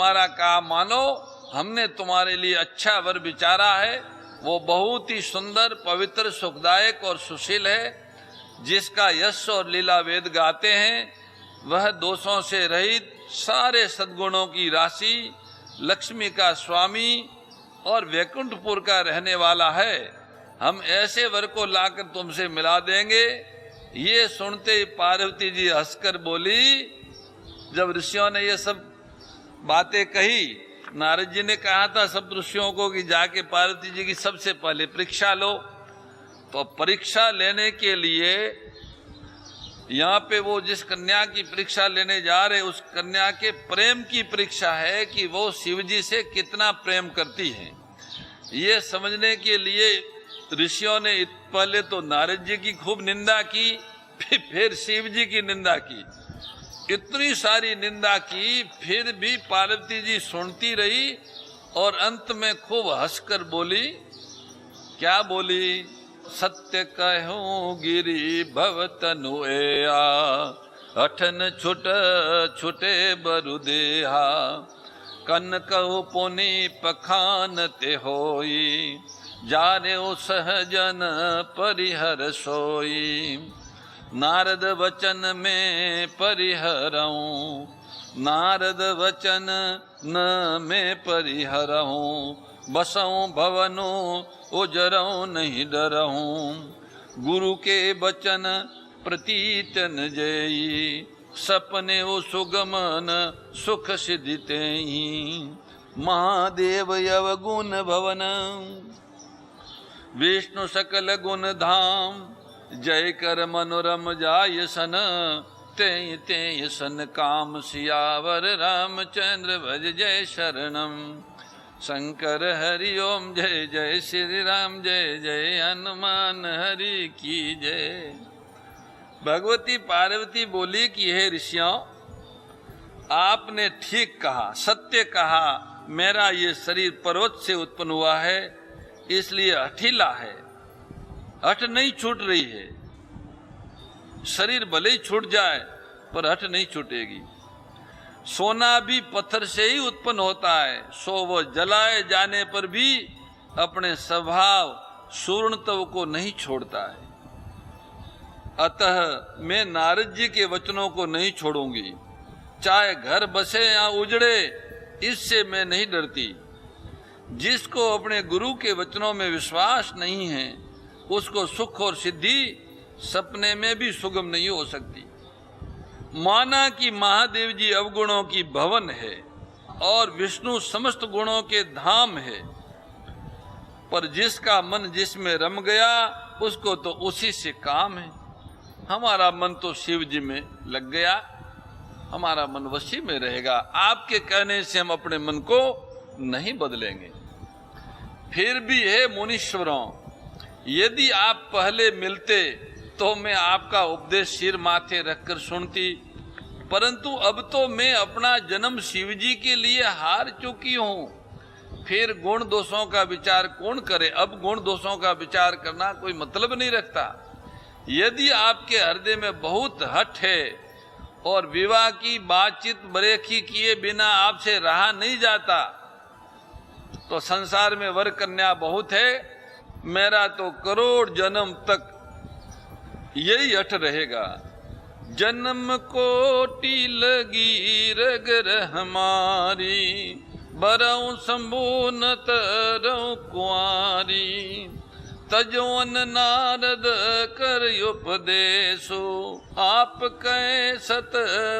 हमारा काम मानो, हमने तुम्हारे लिए अच्छा वर विचारा है। वो बहुत ही सुंदर, पवित्र, सुखदायक और सुशील है, जिसका यश और लीला वेद गाते हैं। वह दोषों से रहित, सारे सद्गुणों की राशि, लक्ष्मी का स्वामी और वैकुंठपुर का रहने वाला है। हम ऐसे वर को लाकर तुमसे मिला देंगे। ये सुनते ही पार्वती जी हंसकर बोली। जब ऋषियों ने ये सब बातें कही, नारद जी ने कहा था सब ऋषियों को कि जाके पार्वती जी की सबसे पहले परीक्षा लो। तो परीक्षा लेने के लिए यहाँ पे वो जिस कन्या की परीक्षा लेने जा रहे, उस कन्या के प्रेम की परीक्षा है कि वो शिव जी से कितना प्रेम करती है। ये समझने के लिए ऋषियों ने पहले तो नारद जी की खूब निंदा की, फिर शिव जी की निंदा की। इतनी सारी निंदा की, फिर भी पार्वती जी सुनती रही और अंत में खूब हंसकर बोली। क्या बोली? सत्य कहूँ गिरी भव तनु एया, अठन छुट छुटे बरु देहा, कन कहु पुनि पखान ते होई, जाने सहजन परिहर सोई। नारद वचन में परिहरऊं, नारद वचन न में परिहरऊं, बसऊं भवनु उजरऊं नहीं डरऊं। गुरु के वचन प्रतीतन जयी, सपने ओ सुगमन सुख सिद्धिते ही। महादेव यव गुण भवन, विष्णु सकल गुण धाम, जय कर मनोरम जाय सन, तेय तेय सन काम सियावर रामचंद्र भज जय शरणम। शंकर हरि ओम जय जय श्री राम, जय जय हनुमान हरि की जय। भगवती पार्वती बोली कि हे ऋषियों, आपने ठीक कहा, सत्य कहा। मेरा ये शरीर पर्वत से उत्पन्न हुआ है, इसलिए हठीला है, हठ नहीं छूट रही है। शरीर भले ही छूट जाए पर हठ नहीं छूटेगी। सोना भी पत्थर से ही उत्पन्न होता है, सो वो जलाए जाने पर भी अपने स्वभाव सूर्णत्व को नहीं छोड़ता है। अतः मैं नारद जी के वचनों को नहीं छोड़ूंगी, चाहे घर बसे या उजड़े, इससे मैं नहीं डरती। जिसको अपने गुरु के वचनों में विश्वास नहीं है, उसको सुख और सिद्धि सपने में भी सुगम नहीं हो सकती। माना कि महादेव जी अवगुणों की भवन है और विष्णु समस्त गुणों के धाम है, पर जिसका मन जिसमें रम गया, उसको तो उसी से काम है। हमारा मन तो शिव जी में लग गया, हमारा मन वशी में रहेगा। आपके कहने से हम अपने मन को नहीं बदलेंगे। फिर भी हे मुनीश्वरों, यदि आप पहले मिलते तो मैं आपका उपदेश सिर माथे रखकर सुनती, परंतु अब तो मैं अपना जन्म शिव जी के लिए हार चुकी हूँ। फिर गुण दोषों का विचार कौन करे? अब गुण दोषों का विचार करना कोई मतलब नहीं रखता। यदि आपके हृदय में बहुत हठ है और विवाह की बातचीत बरेखी किए बिना आपसे रहा नहीं जाता, तो संसार में वर कन्या बहुत है। मेरा तो करोड़ जन्म तक यही हठ रहेगा। जन्म कोटि लगी रगर हमारी, बरऊं शंभु न तरऊं कुंवारी। तजोन नारद कर उपदेशो, आप कहे सत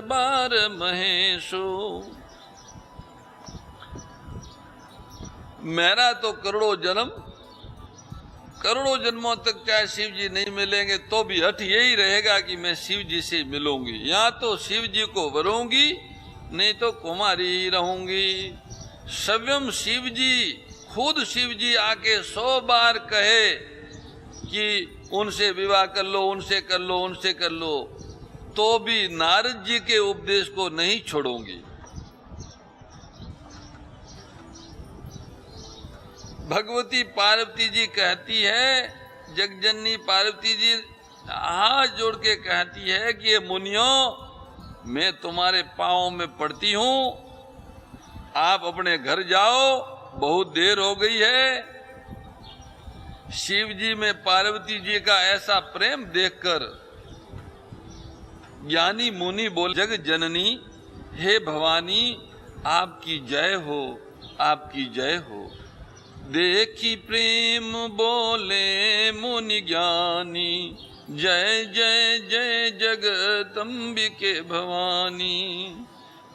बार महेशो। मेरा तो करोड़ों जन्मों तक चाहे शिव जी नहीं मिलेंगे तो भी हठ यही रहेगा कि मैं शिव जी से मिलूंगी। या तो शिव जी को वरूंगी, नहीं तो कुमारी रहूंगी। स्वयं शिव जी, खुद शिव जी आके 100 बार कहे कि उनसे विवाह कर लो, उनसे कर लो, उनसे कर लो, तो भी नारद जी के उपदेश को नहीं छोड़ूंगी। भगवती पार्वती जी कहती है, जगजननी पार्वती जी हाथ जोड़ के कहती है कि ये मुनियों, मैं तुम्हारे पांवों में पड़ती हूँ आप अपने घर जाओ, बहुत देर हो गई है। शिव जी में पार्वती जी का ऐसा प्रेम देखकर ज्ञानी मुनि बोले, जग जननी हे भवानी, आपकी जय हो, आपकी जय हो। देखी प्रेम बोले मुनि ज्ञानी, जय जय जय जगदम्बिके भवानी।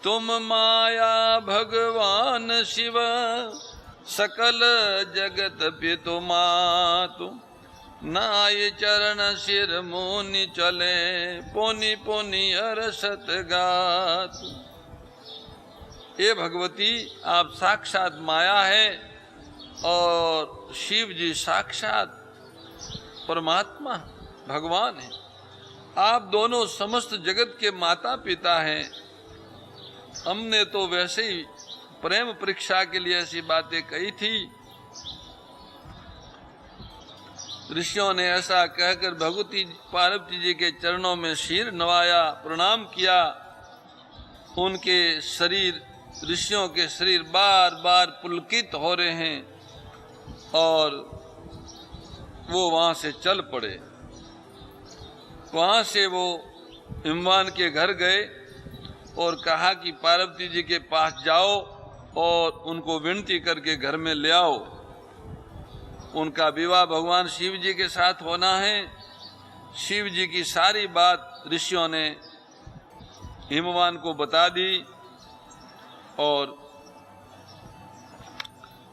तुम माया भगवान शिव, सकल जगत पितु मातु। नाय चरण सिर मुनि चले, पुनि पुनि अरसत गात। ये भगवती, आप साक्षात माया है और शिव जी साक्षात परमात्मा भगवान है। आप दोनों समस्त जगत के माता पिता हैं। हमने तो वैसे ही प्रेम परीक्षा के लिए ऐसी बातें कही थी। ऋषियों ने ऐसा कहकर भगवती पार्वती जी के चरणों में सिर नवाया, प्रणाम किया। उनके शरीर, ऋषियों के शरीर बार बार पुलकित हो रहे हैं और वो वहां से चल पड़े। वहां से वो हिमवान के घर गए और कहा कि पार्वती जी के पास जाओ और उनको विनती करके घर में ले आओ। उनका विवाह भगवान शिव जी के साथ होना है। शिव जी की सारी बात ऋषियों ने हिमवान को बता दी और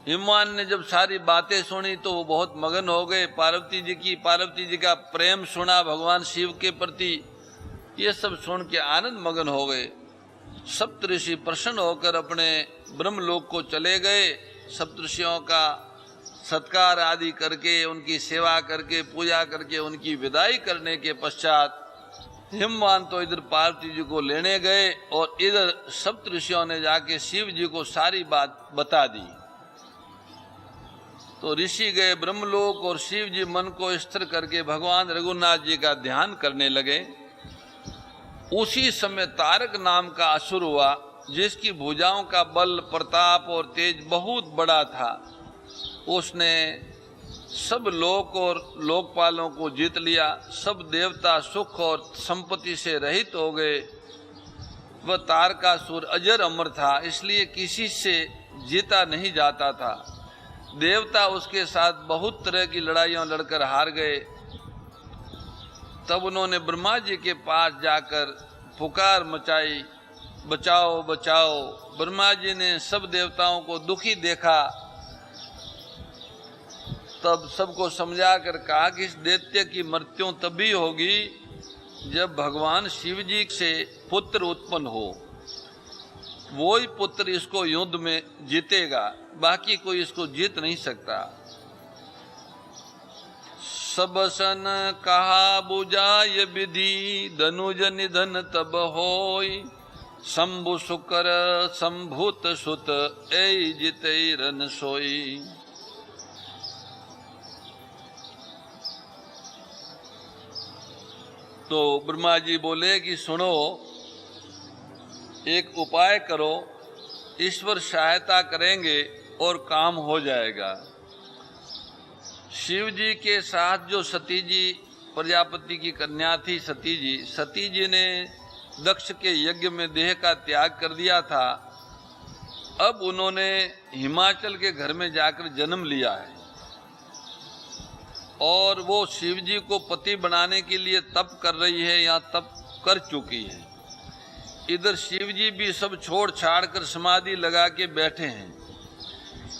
हिमवान ने जब सारी बातें सुनी तो वो बहुत मगन हो गए। पार्वती जी का प्रेम सुना भगवान शिव के प्रति, ये सब सुन के आनंद मगन हो गए। सप्तऋषि प्रसन्न होकर अपने ब्रह्मलोक को चले गए। सप्तऋषियों का सत्कार आदि करके, उनकी सेवा करके, पूजा करके उनकी विदाई करने के पश्चात हिमवान तो इधर पार्वती जी को लेने गए और इधर सप्तऋषियों ने जाके शिव जी को सारी बात बता दी। तो ऋषि गए ब्रह्मलोक और शिव जी मन को स्थिर करके भगवान रघुनाथ जी का ध्यान करने लगे। उसी समय तारक नाम का असुर हुआ, जिसकी भुजाओं का बल, प्रताप और तेज बहुत बड़ा था। उसने सब लोक और लोकपालों को जीत लिया। सब देवता सुख और संपत्ति से रहित हो गए। वह तारकासुर अजर अमर था, इसलिए किसी से जीता नहीं जाता था। देवता उसके साथ बहुत तरह की लड़ाइयां लड़कर हार गए। तब उन्होंने ब्रह्मा जी के पास जाकर पुकार मचाई, बचाओ बचाओ। ब्रह्मा जी ने सब देवताओं को दुखी देखा, तब सबको समझा कर कहा कि इस दैत्य की मृत्यु तभी होगी जब भगवान शिव जी से पुत्र उत्पन्न हो। वो ही पुत्र इसको युद्ध में जीतेगा, बाकी कोई इसको जीत नहीं सकता। सब सन कहा बुझाय विधि, धनुज निधन तब होय। शंभु शुकर संभूत सुत, ऐ जिते रन सोई। तो ब्रह्मा जी बोले कि सुनो, एक उपाय करो, ईश्वर सहायता करेंगे और काम हो जाएगा। शिव जी के साथ जो सती जी, प्रजापति की कन्या थी सती जी ने दक्ष के यज्ञ में देह का त्याग कर दिया था। अब उन्होंने हिमाचल के घर में जाकर जन्म लिया है और वो शिव जी को पति बनाने के लिए तप कर रही है या तप कर चुकी है। इधर शिव जी भी सब छोड़ छाड़ कर समाधि लगा के बैठे हैं।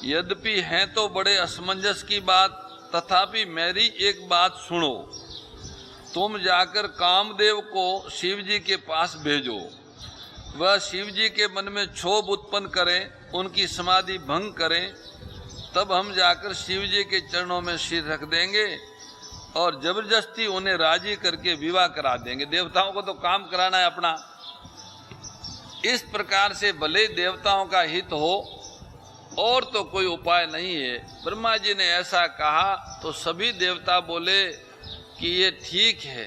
यद्यपि हैं तो बड़े असमंजस की बात, तथापि मेरी एक बात सुनो। तुम जाकर कामदेव को शिव जी के पास भेजो। वह शिव जी के मन में क्षोभ उत्पन्न करें, उनकी समाधि भंग करें, तब हम जाकर शिव जी के चरणों में सिर रख देंगे और जबरदस्ती उन्हें राजी करके विवाह करा देंगे। देवताओं को तो काम कराना है अपना। इस प्रकार से भले देवताओं का हित हो, और तो कोई उपाय नहीं है। ब्रह्मा जी ने ऐसा कहा तो सभी देवता बोले कि ये ठीक है।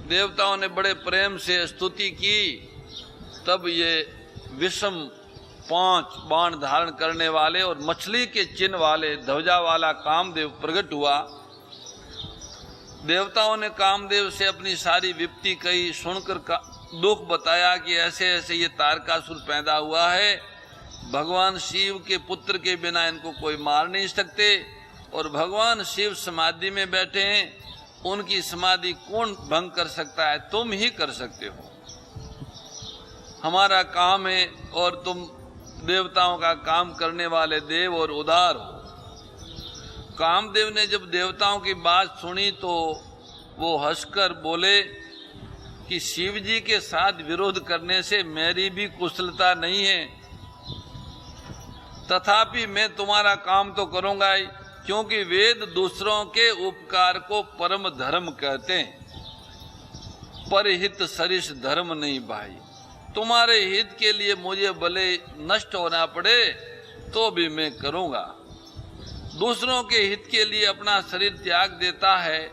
देवताओं ने बड़े प्रेम से स्तुति की। तब ये विषम 5 बाण धारण करने वाले और मछली के चिन्ह वाले ध्वजा वाला कामदेव प्रकट हुआ। देवताओं ने कामदेव से अपनी सारी विपत्ति कही, सुनकर दुख बताया कि ऐसे ऐसे ये तारकासुर पैदा हुआ है, भगवान शिव के पुत्र के बिना इनको कोई मार नहीं सकते, और भगवान शिव समाधि में बैठे हैं, उनकी समाधि कौन भंग कर सकता है? तुम ही कर सकते हो। हमारा काम है और तुम देवताओं का काम करने वाले देव और उदार हो। कामदेव ने जब देवताओं की बात सुनी तो वो हंसकर बोले कि शिव जी के साथ विरोध करने से मेरी भी कुशलता नहीं है, तथापि मैं तुम्हारा काम तो करूंगा ही, क्योंकि वेद दूसरों के उपकार को परम धर्म कहते हैं, परहित सरिस धर्म नहीं भाई। तुम्हारे हित के लिए मुझे भले नष्ट होना पड़े तो भी मैं करूंगा। दूसरों के हित के लिए अपना शरीर त्याग देता है,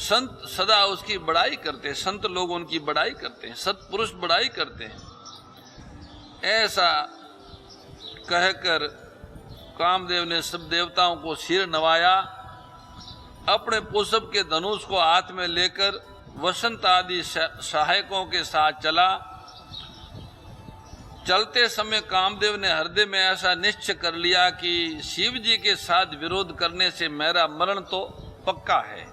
संत सदा उसकी बड़ाई करते हैं, संत लोग उनकी बड़ाई करते हैं, सत्पुरुष बड़ाई करते हैं। ऐसा कहकर कामदेव ने सब देवताओं को सिर नवाया, अपने पुष्प के धनुष को हाथ में लेकर वसंत आदि सहायकों के साथ चला। चलते समय कामदेव ने हृदय में ऐसा निश्चय कर लिया कि शिव जी के साथ विरोध करने से मेरा मरण तो पक्का है।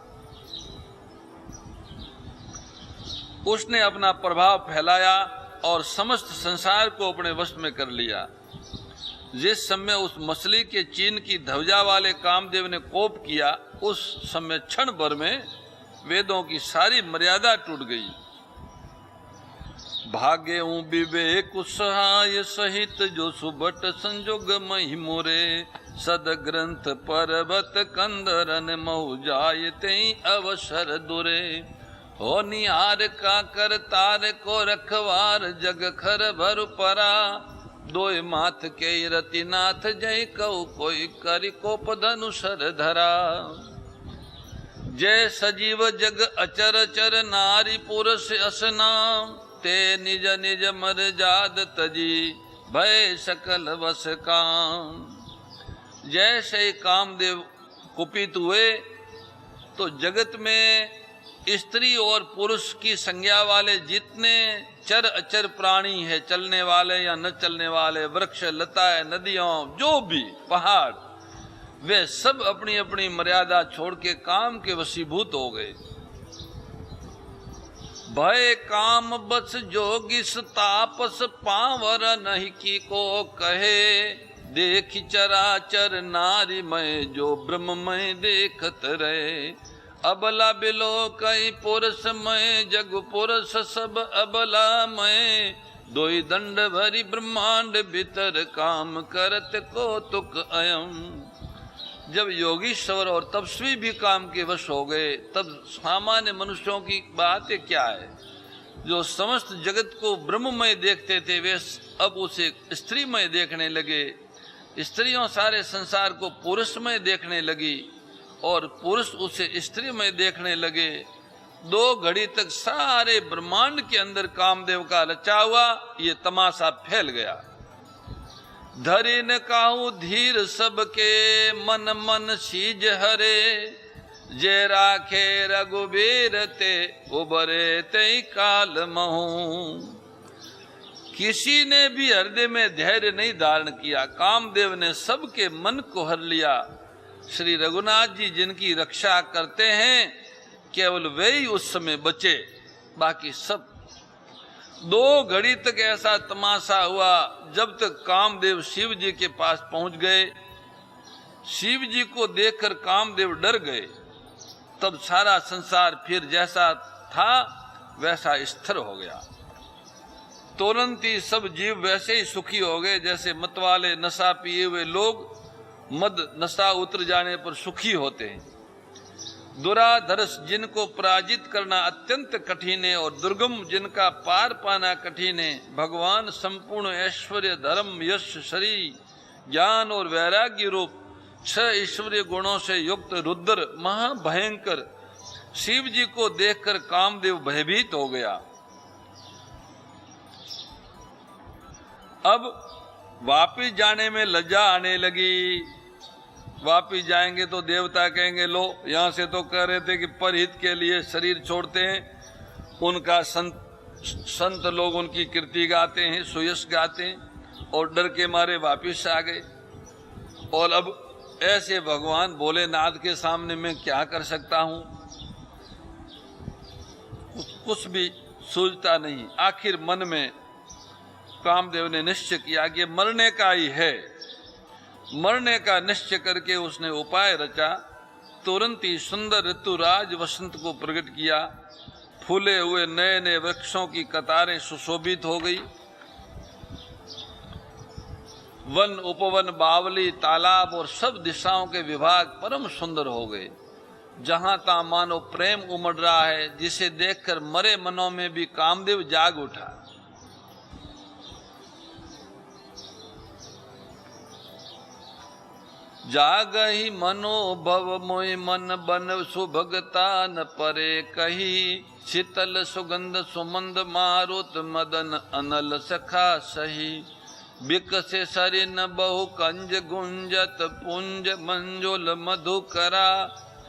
उसने अपना प्रभाव फैलाया और समस्त संसार को अपने वश में कर लिया। जिस समय उस मछली के चिन्ह की ध्वजा वाले कामदेव ने कोप किया, उस समय क्षण भर में वेदों की सारी मर्यादा टूट गई। भागे विवेक सहाय सहित जो सुबट संजोग मही मोरे, सद ग्रंथ पर्वत कंदरन महु जायते अवसर दुरे। हो निहार का कर तार को रखवार जग खर भर परा, दोय माथ के रतिनाथ जय कऊ कोई करि कोप धनुषर धरा। जय सजीव जग अचर चर नारी पुरुष असनाम, ते निज निज मर जाद तजी भय सकल वस काम। जैसे कामदेव कुपित हुए तो जगत में स्त्री और पुरुष की संज्ञा वाले जितने चर अचर प्राणी है, चलने वाले या न चलने वाले, वृक्ष लताएं नदियों जो भी पहाड़, वे सब अपनी अपनी मर्यादा छोड़ के काम के वशीभूत हो गए। भय काम बस जोगिस तापस पावर नहीं की को कहे, देख चराचर नारी मैं जो ब्रह्ममय देखत रहे। अबला बिलो कई पुरुष मैं जग पुरुष सब अबला मैं, दोई दंड भरी ब्रह्मांड भीतर काम करत को तुक अयम। जब योगीश्वर और तपस्वी भी काम के वश हो गए, तब सामान्य मनुष्यों की बात क्या है? जो समस्त जगत को ब्रह्ममय देखते थे वे अब उसे स्त्रीमय देखने लगे, स्त्रियों सारे संसार को पुरुषमय देखने लगी और पुरुष उसे स्त्रीमय देखने लगे। 2 घड़ी तक सारे ब्रह्मांड के अंदर कामदेव का रचा हुआ ये तमाशा फैल गया। धरी न काहू धीर सबके मन मन सीज हरे, जे राखे रघुबीर ते उबरे ते काल महू। किसी ने भी हृदय में धैर्य नहीं धारण किया, कामदेव ने सबके मन को हर लिया। श्री रघुनाथ जी जिनकी रक्षा करते हैं केवल वे ही उस समय बचे, बाकी सब। 2 घड़ी तक ऐसा तमाशा हुआ जब तक कामदेव शिव जी के पास पहुंच गए। शिव जी को देखकर कामदेव डर गए। तब सारा संसार फिर जैसा था वैसा स्थिर हो गया। तुरंत ही सब जीव वैसे ही सुखी हो गए जैसे मतवाले नशा पिए हुए लोग मद नशा उतर जाने पर सुखी होते हैं। दुराधर्ष जिनको पराजित करना अत्यंत कठिन है और दुर्गम जिनका पार पाना कठिन है, भगवान संपूर्ण ऐश्वर्य धर्म यश शरीर ज्ञान और वैराग्य रूप 6 ईश्वरीय गुणों से युक्त रुद्र महाभयंकर शिव जी को देखकर कामदेव भयभीत हो गया। अब वापिस जाने में लज्जा आने लगी। वापिस जाएंगे तो देवता कहेंगे लो यहाँ से तो कह रहे थे कि परहित के लिए शरीर छोड़ते हैं। उनका संत लोग उनकी कीर्ति गाते हैं, सुयश गाते हैं और डर के मारे वापिस आ गए। और अब ऐसे भगवान भोलेनाथ के सामने मैं क्या कर सकता हूँ, कुछ भी सूझता नहीं। आखिर मन में कामदेव ने निश्चय किया कि मरने का ही है। मरने का निश्चय करके उसने उपाय रचा। तुरंत ही सुंदर ऋतुराज वसंत को प्रकट किया। फूले हुए नए नए वृक्षों की कतारें सुशोभित हो गई। वन उपवन बावली तालाब और सब दिशाओं के विभाग परम सुंदर हो गए। जहां तहां मानो प्रेम उमड़ रहा है, जिसे देखकर मरे मनों में भी कामदेव जाग उठा। जागहि मनोभव मोहि मन बन सुभगता न परे कही। शीतल सुगंध सुमंद मारुत मदन अनल सखा सही। विकसे सरिन बहु कंज गुंजत पुंज मंजुल मधुकरा।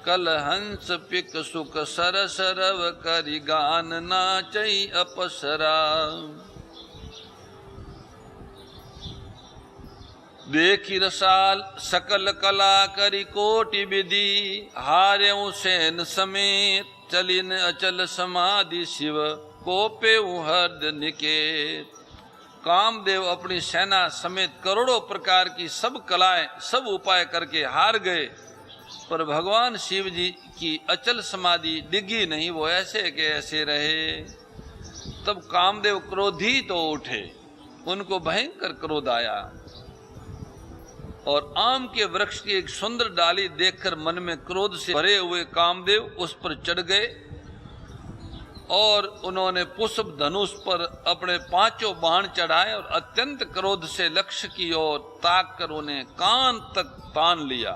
कल हंस पिक सुख सरस रव करि गान नाचई अपसरा। देखी रसाल सकल कला करी कोटि विधि। हार्यउ सेन समेत चलिन अचल समाधि शिव। कोपे हर्द निकेत। कामदेव अपनी सेना समेत करोड़ों प्रकार की सब कलाएं सब उपाय करके हार गए, पर भगवान शिव जी की अचल समाधि डिगी नहीं, वो ऐसे के ऐसे रहे। तब कामदेव क्रोधित हो उठे, उनको भयंकर क्रोध आया और आम के वृक्ष की एक सुंदर डाली देखकर मन में क्रोध से भरे हुए कामदेव उस पर चढ़ गए और उन्होंने पुष्प धनुष पर अपने 5 बाण चढ़ाए और अत्यंत क्रोध से लक्ष्य की ओर ताक कर उन्हें कान तक तान लिया।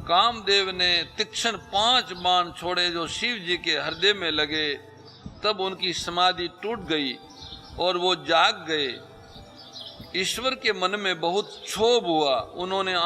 कामदेव ने तीक्ष्ण 5 बाण छोड़े जो शिव जी के हृदय में लगे। तब उनकी समाधि टूट गई और वो जाग गए। ईश्वर के मन में बहुत क्षोभ हुआ। उन्होंने